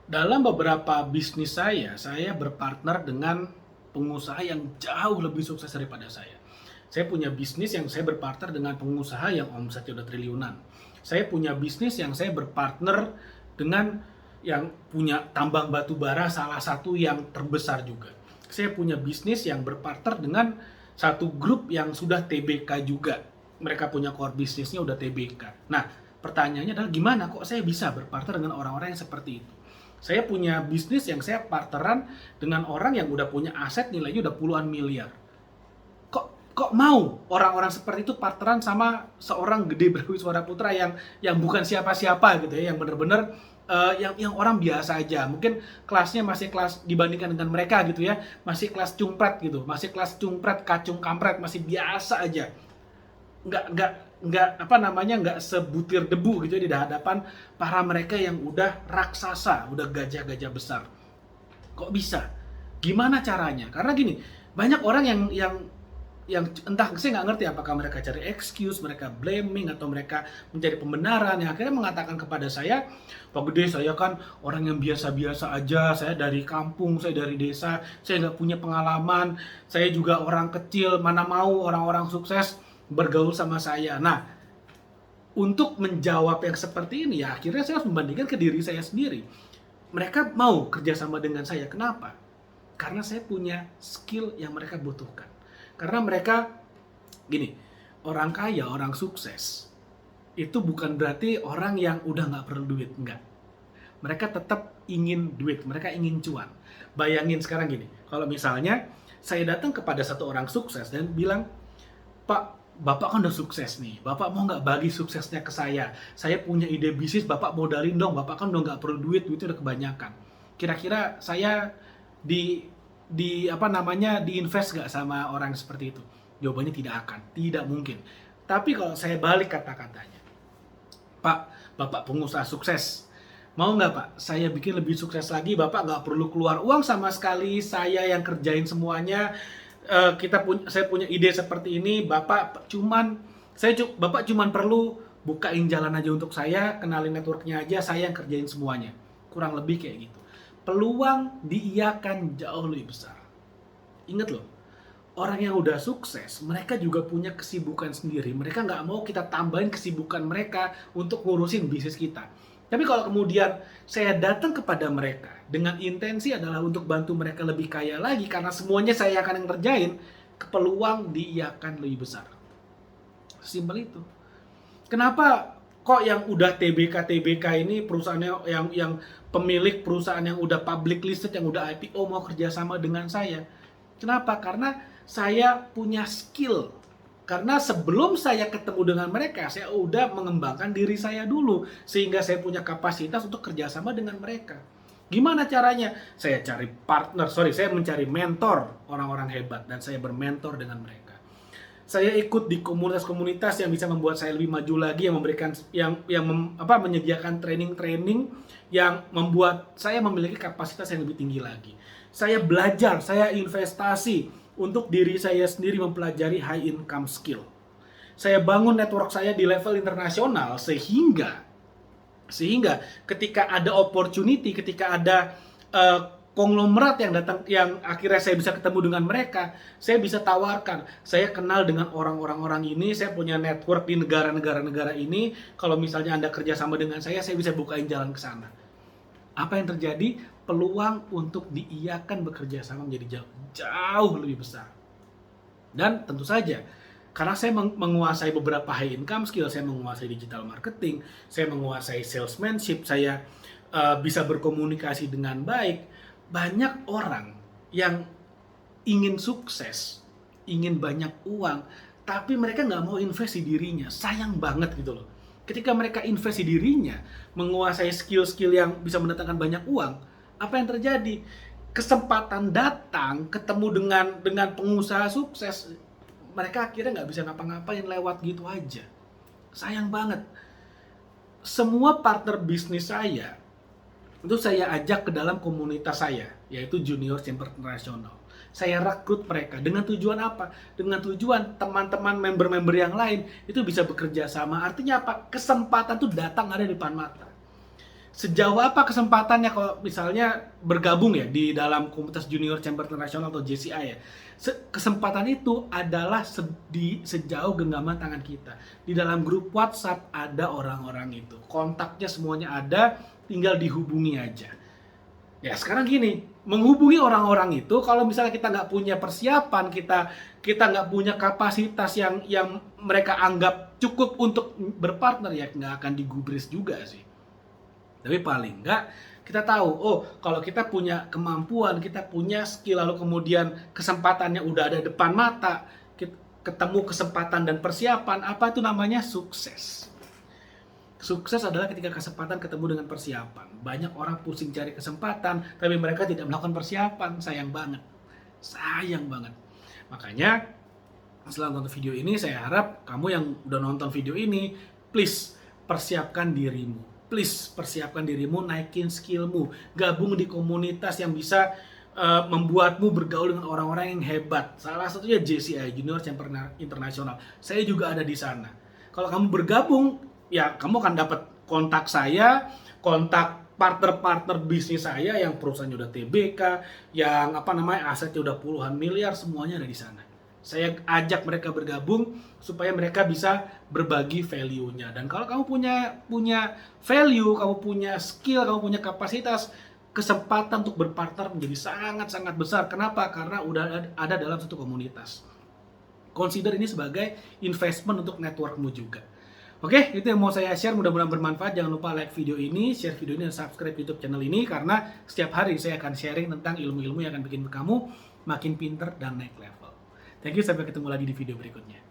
Dalam beberapa bisnis saya berpartner dengan pengusaha yang jauh lebih sukses daripada saya. Saya punya bisnis yang saya berpartner dengan pengusaha yang omsetnya udah triliunan. Saya punya bisnis yang saya berpartner dengan yang punya tambang batu bara salah satu yang terbesar juga. Saya punya bisnis yang berpartner dengan satu grup yang sudah TBK juga. Mereka punya core bisnisnya udah TBK. Nah, pertanyaannya adalah gimana kok saya bisa berpartner dengan orang-orang yang seperti itu? Saya punya bisnis yang saya partneran dengan orang yang udah punya aset nilainya udah puluhan miliar. Kok mau orang-orang seperti itu partneran sama seorang Gede Brawijaya Putra yang bukan siapa-siapa gitu ya, yang bener-bener yang orang biasa aja. Mungkin kelasnya masih kelas dibandingkan dengan mereka gitu ya, masih kelas cumpret gitu, masih kelas cumpret, kacung kampret, masih biasa aja. Nggak sebutir debu gitu ya di hadapan para mereka yang udah raksasa, udah gajah-gajah besar. Kok bisa? Gimana caranya? Karena gini, banyak orang yang entah, saya nggak ngerti apakah mereka cari excuse, mereka blaming, atau mereka mencari pembenaran yang akhirnya mengatakan kepada saya, Pak Gede, saya kan orang yang biasa-biasa aja, saya dari kampung, saya dari desa, saya nggak punya pengalaman, saya juga orang kecil, mana mau orang-orang sukses bergaul sama saya. Nah, untuk menjawab yang seperti ini ya akhirnya saya harus membandingkan ke diri saya sendiri. Mereka mau kerjasama dengan saya, kenapa? Karena saya punya skill yang mereka butuhkan. Karena mereka, gini, orang kaya, orang sukses, itu bukan berarti orang yang udah nggak perlu duit, enggak. Mereka tetap ingin duit, mereka ingin cuan. Bayangin sekarang gini, kalau misalnya saya datang kepada satu orang sukses dan bilang, Pak, Bapak kan udah sukses nih, Bapak mau nggak bagi suksesnya ke saya? Saya punya ide bisnis, Bapak modalin dong, Bapak kan udah nggak perlu duit, duitnya udah kebanyakan. Kira-kira saya di diinvest nggak sama orang seperti itu? Jawabannya tidak akan, tidak mungkin. Tapi kalau saya balik kata-katanya, Pak, Bapak pengusaha sukses, mau nggak Pak, saya bikin lebih sukses lagi, Bapak nggak perlu keluar uang sama sekali, saya yang kerjain semuanya, saya punya ide seperti ini, Bapak cuman perlu bukain jalan aja untuk saya, kenalin networknya aja, saya yang kerjain semuanya. Kurang lebih kayak gitu. Peluang diiakan jauh lebih besar. Ingat loh, orang yang udah sukses, mereka juga punya kesibukan sendiri. Mereka nggak mau kita tambahin kesibukan mereka untuk ngurusin bisnis kita. Tapi kalau kemudian saya datang kepada mereka dengan intensi adalah untuk bantu mereka lebih kaya lagi, karena semuanya saya akan yang kerjain, peluang diiakan lebih besar. Simpel itu. Kenapa kok yang udah TBK ini perusahaannya yang pemilik perusahaan yang udah public listed, yang udah IPO mau kerjasama dengan saya? Kenapa? Karena saya punya skill. Karena sebelum saya ketemu dengan mereka, saya udah mengembangkan diri saya dulu. Sehingga saya punya kapasitas untuk kerjasama dengan mereka. Gimana caranya? Saya mencari mentor orang-orang hebat. Dan saya bermentor dengan mereka. Saya ikut di komunitas-komunitas yang bisa membuat saya lebih maju lagi, yang memberikan menyediakan training-training yang membuat saya memiliki kapasitas yang lebih tinggi lagi. Saya belajar, saya investasi untuk diri saya sendiri mempelajari high income skill. Saya bangun network saya di level internasional sehingga ketika ada opportunity, ketika ada konglomerat yang datang, yang akhirnya saya bisa ketemu dengan mereka, saya bisa tawarkan, saya kenal dengan orang-orang ini, saya punya network di negara-negara ini, kalau misalnya Anda kerjasama dengan saya bisa bukain jalan ke sana. Apa yang terjadi? Peluang untuk diiakan bekerja sama menjadi jauh lebih besar. Dan tentu saja, karena saya menguasai beberapa high income skill, saya menguasai digital marketing, saya menguasai salesmanship, saya bisa berkomunikasi dengan baik. Banyak orang yang ingin sukses, ingin banyak uang, tapi mereka nggak mau invest di dirinya. Sayang banget gitu loh. Ketika mereka invest di dirinya, menguasai skill-skill yang bisa mendatangkan banyak uang, apa yang terjadi? Kesempatan datang, ketemu dengan pengusaha sukses, mereka akhirnya nggak bisa ngapa-ngapain, lewat gitu aja. Sayang banget. Semua partner bisnis saya itu saya ajak ke dalam komunitas saya, yaitu Junior Chamber Internasional. Saya rekrut mereka dengan tujuan apa? Dengan tujuan teman-teman member-member yang lain itu bisa bekerja sama. Artinya apa? Kesempatan tuh datang ada di depan mata. Sejauh apa kesempatannya kalau misalnya bergabung ya di dalam komunitas Junior Chamber Internasional atau JCI ya. Kesempatan itu adalah sejauh genggaman tangan kita. Di dalam grup WhatsApp ada orang-orang itu. Kontaknya semuanya ada, tinggal dihubungi aja. Ya sekarang gini, menghubungi orang-orang itu kalau misalnya kita nggak punya persiapan, kita nggak punya kapasitas yang mereka anggap cukup untuk berpartner, ya nggak akan digubris juga sih. Tapi paling nggak kita tahu, oh kalau kita punya kemampuan, kita punya skill, lalu kemudian kesempatannya udah ada depan mata, ketemu kesempatan dan persiapan, apa itu namanya sukses. Sukses adalah ketika kesempatan ketemu dengan persiapan. Banyak orang pusing cari kesempatan, tapi mereka tidak melakukan persiapan. Sayang banget. Sayang banget. Makanya, setelah nonton video ini, saya harap kamu yang udah nonton video ini, please persiapkan dirimu. Please persiapkan dirimu, naikin skillmu. Gabung di komunitas yang bisa membuatmu bergaul dengan orang-orang yang hebat. Salah satunya JCI, Junior Chamber Internasional. Saya juga ada di sana. Kalau kamu bergabung, ya kamu akan dapat kontak saya, kontak partner-partner bisnis saya yang perusahaannya udah TBK, yang asetnya udah puluhan miliar, semuanya ada di sana. Saya ajak mereka bergabung supaya mereka bisa berbagi value-nya. Dan kalau kamu punya value, kamu punya skill, kamu punya kapasitas, kesempatan untuk berpartner menjadi sangat-sangat besar. Kenapa? Karena udah ada dalam satu komunitas. Consider ini sebagai investment untuk networkmu juga. Oke, itu yang mau saya share, mudah-mudahan bermanfaat. Jangan lupa like video ini, share video ini, dan subscribe YouTube channel ini, karena setiap hari saya akan sharing tentang ilmu-ilmu yang akan bikin kamu makin pinter dan naik level. Thank you, sampai ketemu lagi di video berikutnya.